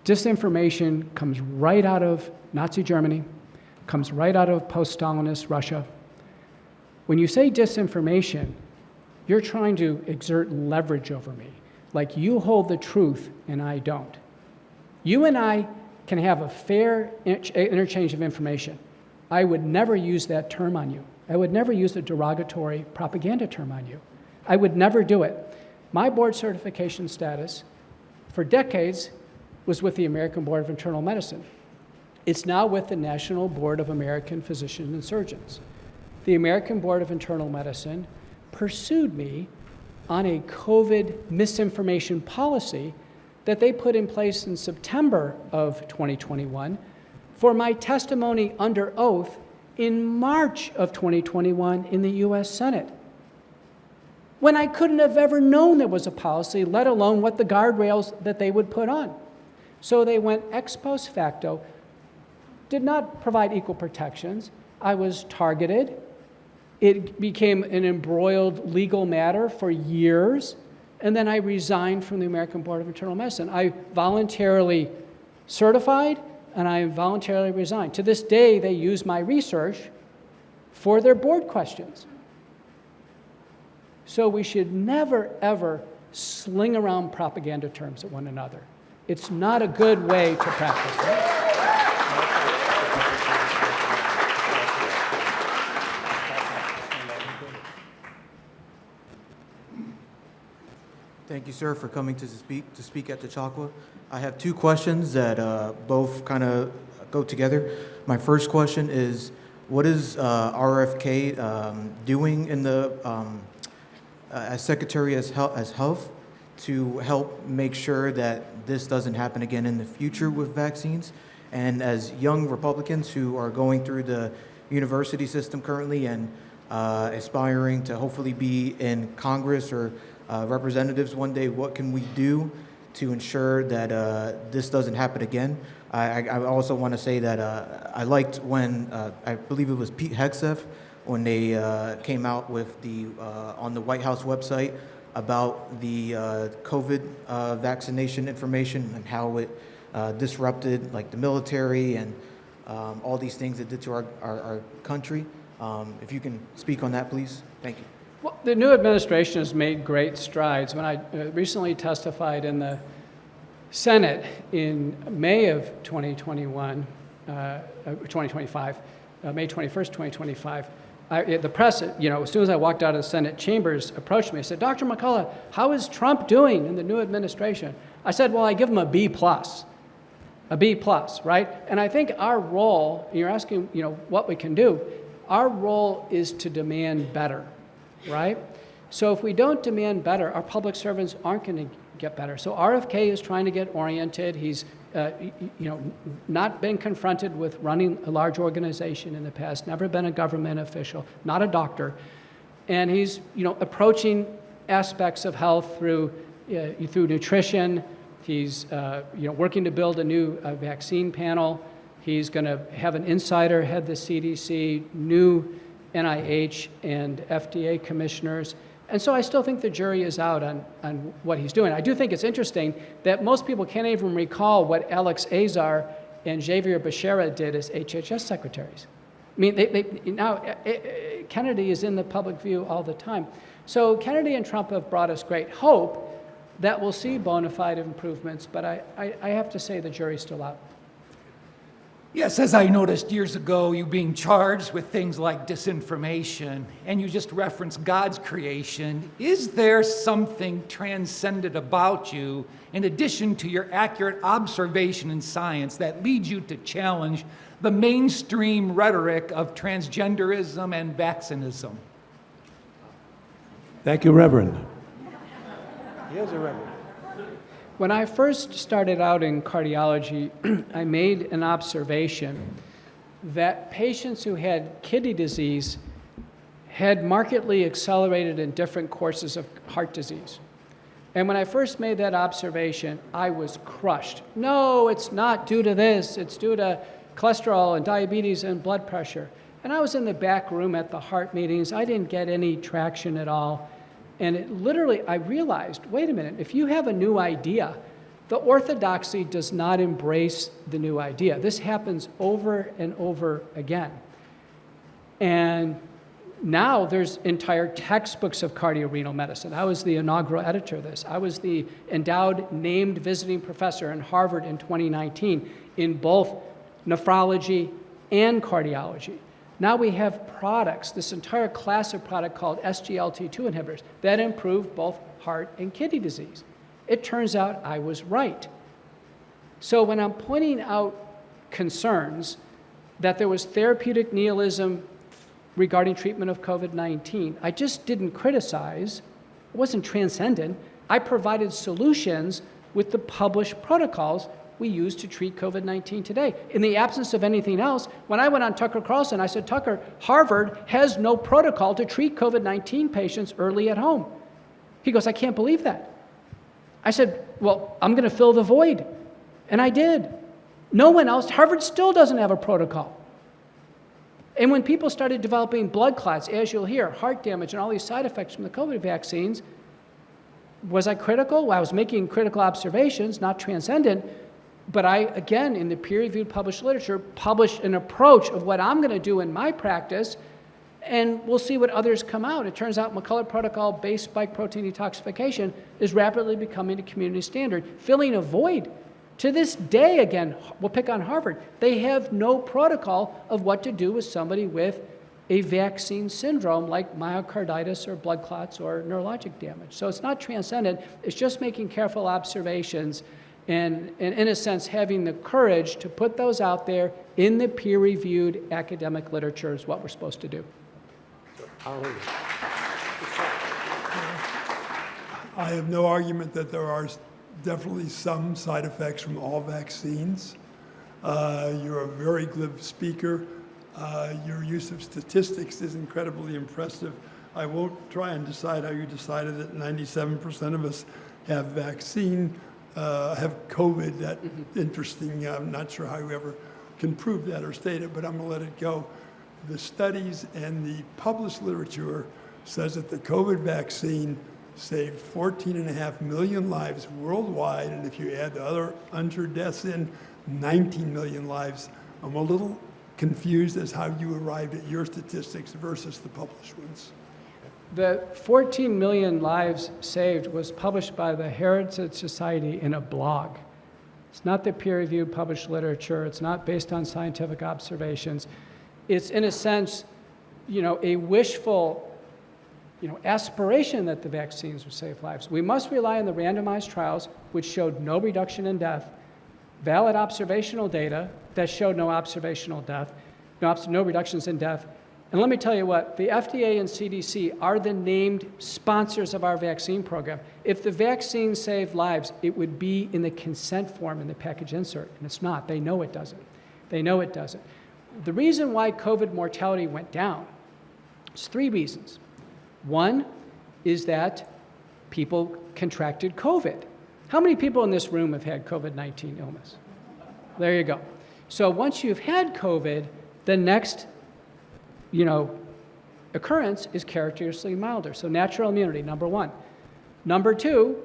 Disinformation comes right out of Nazi Germany, comes right out of post-Stalinist Russia. When you say disinformation, you're trying to exert leverage over me, like you hold the truth and I don't. You and I can have a fair interchange of information. I would never use that term on you. I would never use a derogatory propaganda term on you. I would never do it. My board certification status for decades was with the American Board of Internal Medicine. It's now with the National Board of American Physicians and Surgeons. The American Board of Internal Medicine pursued me on a COVID misinformation policy that they put in place in September of 2021 for my testimony under oath in March of 2021 in the US Senate, when I couldn't have ever known there was a policy, let alone what the guardrails that they would put on. So they went ex post facto, did not provide equal protections. I was targeted. It became an embroiled legal matter for years, and then I resigned from the American Board of Internal Medicine. I voluntarily certified, and I voluntarily resigned. To this day, they use my research for their board questions. So we should never, ever sling around propaganda terms at one another. It's not a good way to practice it. Thank you, sir, for coming to speak at the Chautauqua. I have two questions that both kind of go together. My first question is, what is RFK doing in the as Secretary as Health to help make sure that this doesn't happen again in the future with vaccines? And as young Republicans who are going through the university system currently and aspiring to hopefully be in Congress or representatives one day, what can we do to ensure that this doesn't happen again? I also want to say that I liked when, I believe it was Pete Hegseth, when they came out with the, on the White House website about the COVID vaccination information and how it disrupted like the military and all these things it did to our country. If you can speak on that, please. Thank you. Well, the new administration has made great strides. When I recently testified in the Senate in May of 2021, 2025, May 21st, 2025, the press, as soon as I walked out of the Senate chambers, approached me and said, Dr. McCullough, how is Trump doing in the new administration? I said, well, I give him a B+. A B+, right? And I think our role, you're asking, what we can do, our role is to demand better. Right? So if we don't demand better, our public servants aren't going to get better. So RFK is trying to get oriented. He's, not been confronted with running a large organization in the past, never been a government official, not a doctor. And he's, approaching aspects of health through nutrition. He's, working to build a new vaccine panel. He's going to have an insider head the CDC, new NIH and FDA commissioners. And so I still think the jury is out on what he's doing. I do think it's interesting that most people can't even recall what Alex Azar and Xavier Becerra did as HHS secretaries. I mean, now Kennedy is in the public view all the time. So Kennedy and Trump have brought us great hope that we'll see bona fide improvements, but I have to say the jury's still out. Yes, as I noticed years ago, you being charged with things like disinformation, and you just referenced God's creation. Is there something transcendent about you, in addition to your accurate observation in science, that leads you to challenge the mainstream rhetoric of transgenderism and vaccinism? Thank you, Reverend. Here's a Reverend. When I first started out in cardiology, I made an observation that patients who had kidney disease had markedly accelerated in different courses of heart disease. And when I first made that observation, I was crushed. No, it's not due to this. It's due to cholesterol and diabetes and blood pressure. And I was in the back room at the heart meetings. I didn't get any traction at all. And it literally, I realized, wait a minute, if you have a new idea, the orthodoxy does not embrace the new idea. This happens over and over again. And now there's entire textbooks of cardiorenal medicine. I was the inaugural editor of this. I was the endowed named visiting professor in Harvard in 2019 in both nephrology and cardiology. Now we have products, this entire class of product called SGLT2 inhibitors that improve both heart and kidney disease. It turns out I was right. So when I'm pointing out concerns that there was therapeutic nihilism regarding treatment of COVID-19, I just didn't criticize. It wasn't transcendent. I provided solutions with the published protocols we use to treat COVID-19 today. In the absence of anything else, when I went on Tucker Carlson, I said, Tucker, Harvard has no protocol to treat COVID-19 patients early at home. He goes, I can't believe that. I said, well, I'm going to fill the void. And I did. No one else, Harvard still doesn't have a protocol. And when people started developing blood clots, as you'll hear, heart damage and all these side effects from the COVID vaccines, was I critical? Well, I was making critical observations, not transcendent. But I, again, in the peer-reviewed published literature, published an approach of what I'm going to do in my practice, and we'll see what others come out. It turns out McCullough protocol-based spike protein detoxification is rapidly becoming a community standard, filling a void. To this day, again, we'll pick on Harvard, they have no protocol of what to do with somebody with a vaccine syndrome like myocarditis or blood clots or neurologic damage. So it's not transcendent, it's just making careful observations and in a sense, having the courage to put those out there in the peer-reviewed academic literature is what we're supposed to do. I have no argument that there are definitely some side effects from all vaccines. You're a very glib speaker. Your use of statistics is incredibly impressive. I won't try and decide how you decided that 97% of us have COVID. That's interesting. I'm not sure how you ever can prove that or state it, but I'm going to let it go. The studies and the published literature says that the COVID vaccine saved 14.5 million lives worldwide, and if you add the other uninsured deaths in, 19 million lives. I'm a little confused as how you arrived at your statistics versus the published ones. The 14 million lives saved was published by the Heritage Society in a blog. It's not the peer-reviewed published literature. It's not based on scientific observations. It's, in a sense, a wishful, aspiration that the vaccines would save lives. We must rely on the randomized trials, which showed no reduction in death, valid observational data that showed no observational death, no reductions in death. And let me tell you what, the FDA and CDC are the named sponsors of our vaccine program. If the vaccine saved lives, it would be in the consent form in the package insert, and it's not. They know it doesn't. They know it doesn't. The reason why COVID mortality went down is 3 reasons. One is that people contracted COVID. How many people in this room have had COVID-19 illness? There you go. So once you've had COVID, the next occurrence is characteristically milder. So natural immunity, number 1. Number 2,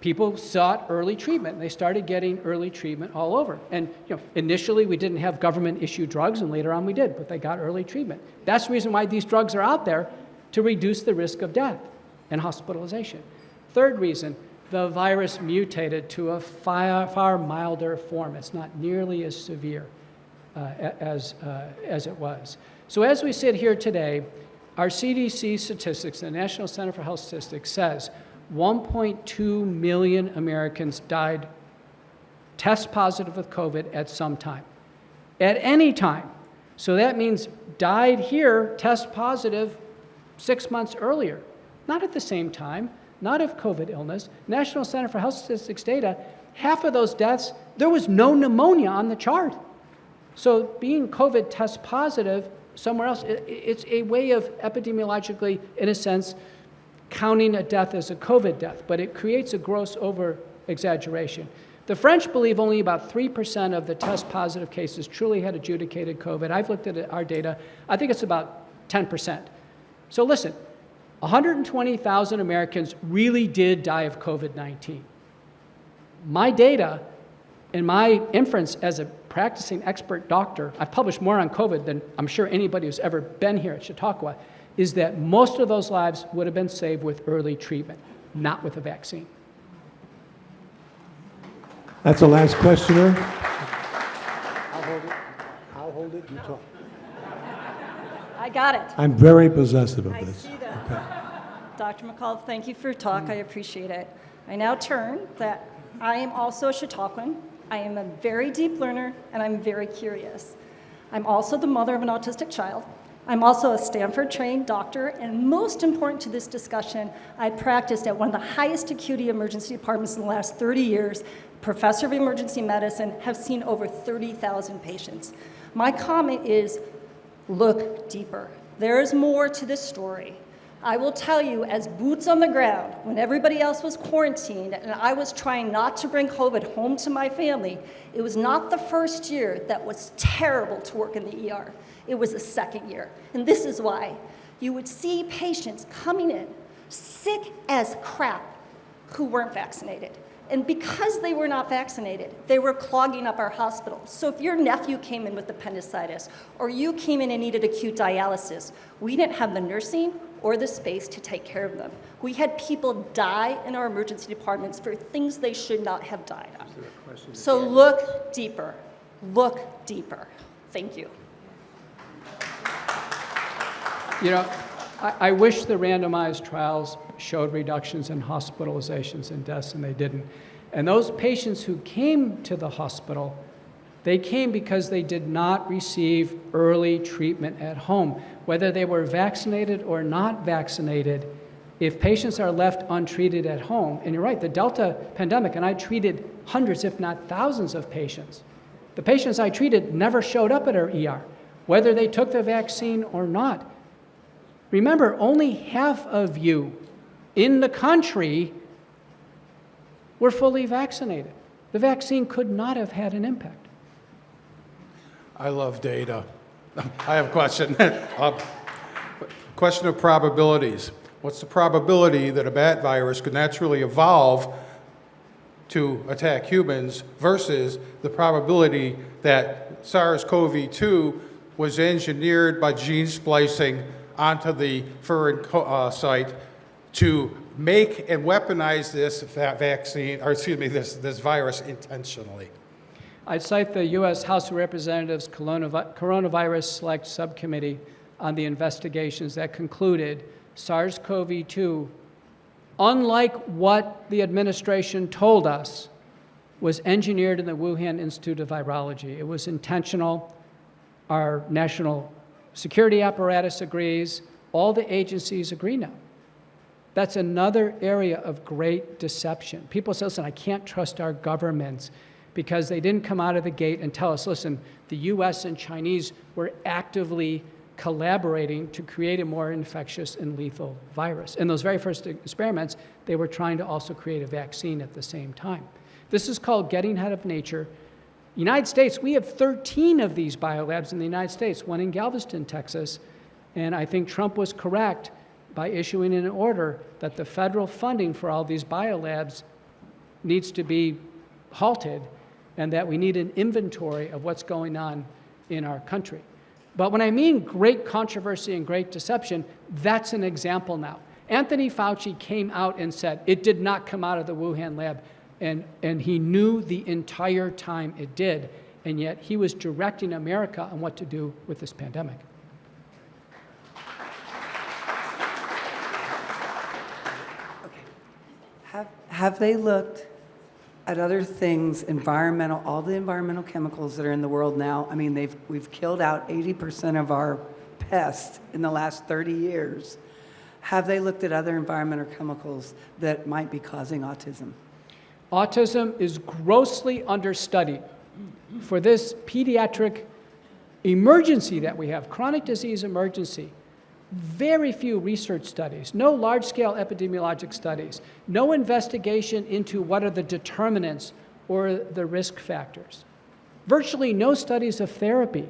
people sought early treatment. They started getting early treatment all over. And initially we didn't have government-issued drugs, and later on we did, but they got early treatment. That's the reason why these drugs are out there, to reduce the risk of death and hospitalization. Third reason, the virus mutated to a far milder form. It's not nearly as severe as it was. So as we sit here today, our CDC statistics, the National Center for Health Statistics, says 1.2 million Americans died test positive with COVID at some time, at any time. So that means died here, test positive 6 months earlier, not at the same time, not of COVID illness. National Center for Health Statistics data, half of those deaths, there was no pneumonia on the chart. So being COVID test positive somewhere else, it's a way of epidemiologically, in a sense, counting a death as a COVID death, but it creates a gross over-exaggeration. The French believe only about 3% of the test positive cases truly had adjudicated COVID. I've looked at our data. I think it's about 10%. So listen, 120,000 Americans really did die of COVID-19. My data and my inference as a practicing expert doctor, I've published more on COVID than I'm sure anybody who's ever been here at Chautauqua, is that most of those lives would have been saved with early treatment, not with a vaccine. That's the last questioner. I'll hold it, you talk. I got it. I'm very possessive of I this. see that. Dr. McCullough, thank you for your talk. I appreciate it. I now turn that I am also a Chautauquan. I am a very deep learner, and I'm very curious. I'm also the mother of an autistic child. I'm also a Stanford-trained doctor, and most important to this discussion, I practiced at one of the highest acuity emergency departments in the last 30 years, professor of emergency medicine, have seen over 30,000 patients. My comment is, look deeper. There is more to this story. I will tell you, as boots on the ground, when everybody else was quarantined and I was trying not to bring COVID home to my family, it was not the first year that was terrible to work in the ER. It was the second year. And this is why. You would see patients coming in sick as crap who weren't vaccinated. And because they were not vaccinated, they were clogging up our hospitals. So if your nephew came in with appendicitis, or you came in and needed acute dialysis, we didn't have the nursing or the space to take care of them. We had people die in our emergency departments for things they should not have died on. So look deeper. Look deeper. Thank you. You know, I wish the randomized trials showed reductions in hospitalizations and deaths, and they didn't. And those patients who came to the hospital, they came because they did not receive early treatment at home. Whether they were vaccinated or not vaccinated, if patients are left untreated at home, and you're right, the Delta pandemic, and I treated hundreds, if not thousands of patients. The patients I treated never showed up at our ER, whether they took the vaccine or not. Remember, only half of you in the country were fully vaccinated. The vaccine could not have had an impact. I love data. I have a question. Question of probabilities. What's the probability that a bat virus could naturally evolve to attack humans versus the probability that SARS-CoV-2 was engineered by gene splicing onto the furin site to make and weaponize this vaccine, or excuse me, this virus intentionally? I'd cite the U.S. House of Representatives Coronavirus Select Subcommittee on the investigations that concluded SARS-CoV-2, unlike what the administration told us, was engineered in the Wuhan Institute of Virology. It was intentional. Our national security apparatus agrees. All the agencies agree now. That's another area of great deception. People say, listen, I can't trust our governments because they didn't come out of the gate and tell us, listen, the US and Chinese were actively collaborating to create a more infectious and lethal virus. In those very first experiments, they were trying to also create a vaccine at the same time. This is called getting ahead of nature. United States, we have 13 of these biolabs in the United States, one in Galveston, Texas, and I think Trump was correct by issuing an order that the federal funding for all these biolabs needs to be halted and that we need an inventory of what's going on in our country. But when I mean great controversy and great deception, that's an example now. Anthony Fauci came out and said it did not come out of the Wuhan lab, and he knew the entire time it did, and yet he was directing America on what to do with this pandemic. Have they looked at other things, all the environmental chemicals that are in the world now? I mean, we've killed out 80% of our pests in the last 30 years. Have they looked at other environmental chemicals that might be causing autism? Autism is grossly understudied for this pediatric emergency that we have, chronic disease emergency. Very few research studies, no large-scale epidemiologic studies, no investigation into what are the determinants or the risk factors. Virtually no studies of therapy.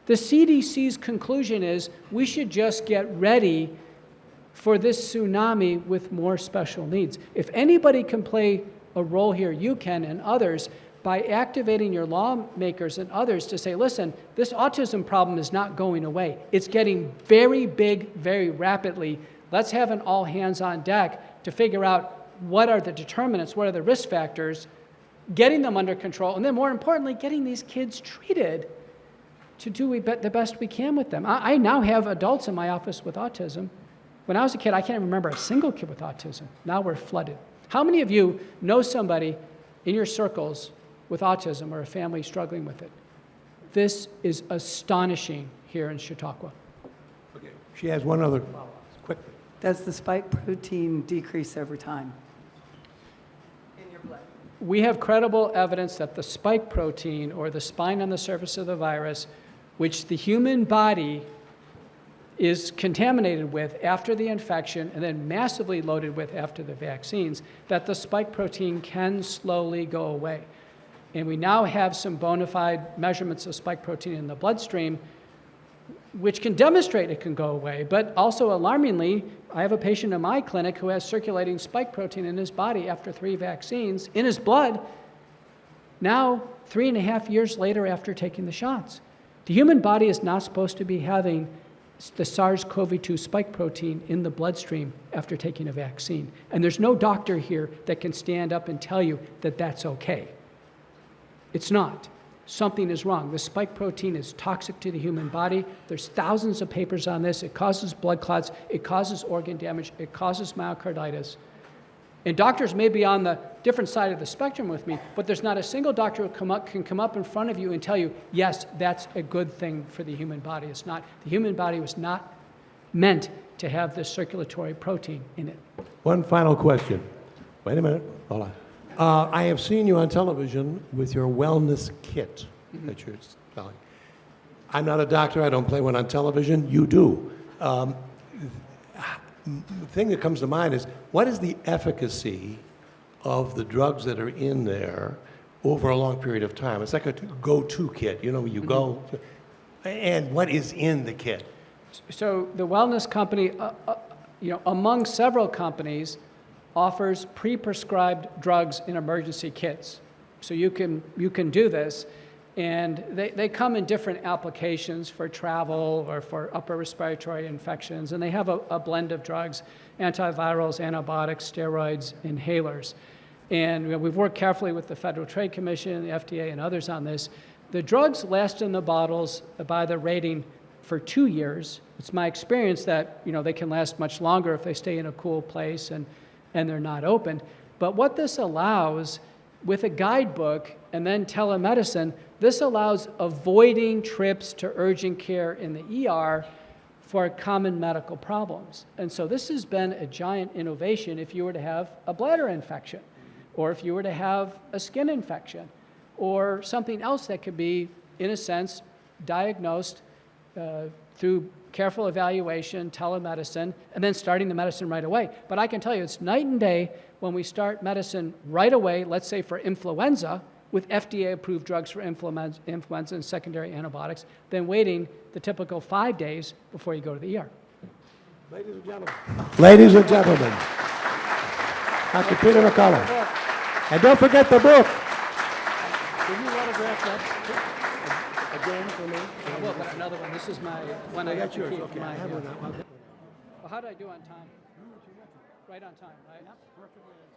The CDC's conclusion is we should just get ready for this tsunami with more special needs. If anybody can play a role here, you can and others, by activating your lawmakers and others to say, listen, this autism problem is not going away. It's getting very big, very rapidly. Let's have an all hands on deck to figure out what are the determinants, what are the risk factors, getting them under control, and then more importantly, getting these kids treated to do the best we can with them. I now have adults in my office with autism. When I was a kid, I can't remember a single kid with autism. Now we're flooded. How many of you know somebody in your circles with autism or a family struggling with it? This is astonishing here in Chautauqua. Okay. She has one other follow-up, quickly. Does the spike protein decrease over time in your blood? We have credible evidence that the spike protein, or the spine on the surface of the virus, which the human body is contaminated with after the infection and then massively loaded with after the vaccines, that the spike protein can slowly go away. And we now have some bona fide measurements of spike protein in the bloodstream, which can demonstrate it can go away. But also alarmingly, I have a patient in my clinic who has circulating spike protein in his body after 3 vaccines, in his blood, now 3.5 years later after taking the shots. The human body is not supposed to be having the SARS-CoV-2 spike protein in the bloodstream after taking a vaccine. And there's no doctor here that can stand up and tell you that that's okay. It's not. Something is wrong. The spike protein is toxic to the human body. There's thousands of papers on this. It causes blood clots. It causes organ damage. It causes myocarditis. And doctors may be on the different side of the spectrum with me, but there's not a single doctor who can come up in front of you and tell you, yes, that's a good thing for the human body. It's not. The human body was not meant to have this circulatory protein in it. One final question. Wait a minute. Hold on. I have seen you on television with your wellness kit that you're selling. I'm not a doctor. I don't play one on television. You do. The thing that comes to mind is, what is the efficacy of the drugs that are in there over a long period of time? It's like a go-to kit. You know, you go, and what is in the kit? So the wellness company, among several companies, offers pre-prescribed drugs in emergency kits. So you can do this, and they come in different applications for travel or for upper respiratory infections, and they have a blend of drugs, antivirals, antibiotics, steroids, inhalers. And we've worked carefully with the Federal Trade Commission, the FDA, and others on this. The drugs last in the bottles by the rating for 2 years. It's my experience that they can last much longer if they stay in a cool place and they're not opened. But what this allows, with a guidebook and then telemedicine, this allows avoiding trips to urgent care in the ER for common medical problems. And so this has been a giant innovation if you were to have a bladder infection, or if you were to have a skin infection, or something else that could be, in a sense, diagnosed through careful evaluation, telemedicine, and then starting the medicine right away. But I can tell you, it's night and day when we start medicine right away, let's say for influenza, with FDA-approved drugs for influenza and secondary antibiotics, than waiting the typical 5 days before you go to the ER. Ladies and gentlemen. Ladies and gentlemen. Dr. Peter McCullough. And don't forget the book. Can you autograph that again for me? I will, but another one. This is my one I have to keep. Okay, I have one. Well, how did I do on time? Right on time, right? Perfectly.